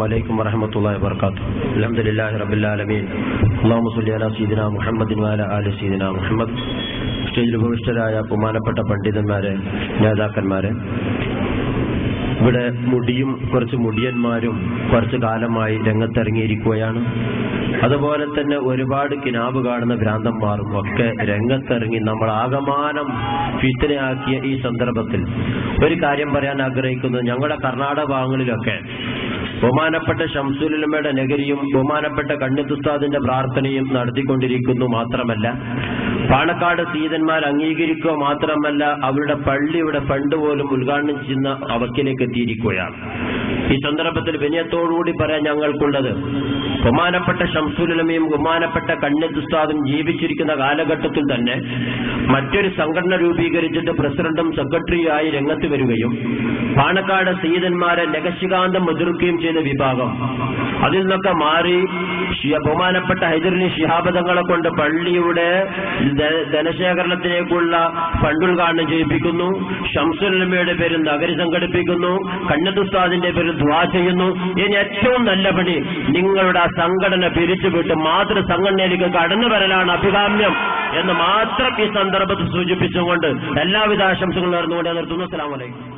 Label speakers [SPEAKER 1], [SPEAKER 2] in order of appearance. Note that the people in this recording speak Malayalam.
[SPEAKER 1] عليكم ورحمة الله وبركاته. الحمد لله رب العالمين. اللهم صل على سيدنا محمد وعلى آل سيدنا محمد. സ്റ്റേജിൽ ഉപവിഷ്ടരായ ബഹുമാനപ്പെട്ട പണ്ഡിതന്മാരെ, നേതാക്കന്മാരെ, ഇവിടെ കുറച്ച് മുടിയന്മാരും കുറച്ചു കാലമായി രംഗത്തിറങ്ങിയിരിക്കുകയാണ്. അതുപോലെ തന്നെ ഒരുപാട് കിനാബ് കാണുന്ന ഭ്രാന്തന്മാരും ഒക്കെ രംഗത്തിറങ്ങി നമ്മൾ ആകമാനം ഫിത്നയാക്കിയ ഈ സന്ദർഭത്തിൽ ഒരു കാര്യം പറയാൻ ആഗ്രഹിക്കുന്നത്, ഞങ്ങളുടെ കർണാടക ഭാഗങ്ങളിലൊക്കെ ബഹുമാനപ്പെട്ട ശംസുൽ ഉലമയുടെ നഗരിയും ബഹുമാനപ്പെട്ട കണ്ണിയത്ത് ഉസ്താദിന്റെ പ്രാർത്ഥനയും നടത്തിക്കൊണ്ടിരിക്കുന്നു. മാത്രമല്ല പാണക്കാട് സീതന്മാർ അംഗീകരിക്കുക മാത്രമല്ല, അവരുടെ പള്ളിയുടെ ഫണ്ട് പോലും ഉദ്ഘാടനം ചെയ്യുന്ന അവസ്ഥയിലേക്ക് എത്തിയിരിക്കുകയാണ്. ഈ സന്ദർഭത്തിൽ വിനയത്തോടുകൂടി പറയാൻ ഞങ്ങൾക്കുള്ളത്, ബഹുമാനപ്പെട്ട ശംസുൽ ഉലമയും ബഹുമാനപ്പെട്ട കണ്ണിയത്ത് ഉസ്താദും ജീവിച്ചിരിക്കുന്ന കാലഘട്ടത്തിൽ തന്നെ മറ്റൊരു സംഘടന രൂപീകരിച്ചിട്ട് പ്രസിഡന്റും സെക്രട്ടറിയായി രംഗത്ത് വരികയും പാണക്കാട് സീതന്മാരെ നഖശികാന്തം എതിർക്കുകയും ചെയ്ത വിഭാഗം അതിൽ നിന്നൊക്കെ മാറി ബഹുമാനപ്പെട്ട ഹൈദരലി ശിഹാബ് തങ്ങളെ കൊണ്ട് പള്ളിയുടെ ധനശേഖരണത്തിലേക്കുള്ള ഫണ്ട് ഉദ്ഘാടനം ചെയ്യിപ്പിക്കുന്നു. ശംസുൽ ഉലമയുടെ പേരിൽ നഗരി സംഘടിപ്പിക്കുന്നു. കണ്ണിയത്ത് ഉസ്താദിന്റെ പേരിൽ ദുആ ചെയ്യുന്നു. ഇനി ഏറ്റവും നല്ല പണി നിങ്ങളുടെ ആ സംഘടന പിരിച്ചുവിട്ട് മാതൃ സംഘടനയിലേക്ക് കടന്നു വരലാണ് അഭികാമ്യം എന്ന് മാത്രം ഈ സന്ദർഭത്തിൽ സൂചിപ്പിച്ചുകൊണ്ട് എല്ലാവിധ ആശംസകളും നേർന്നുകൊണ്ട് നിർത്തുന്നു. അസ്സലാമു അലൈക്കും.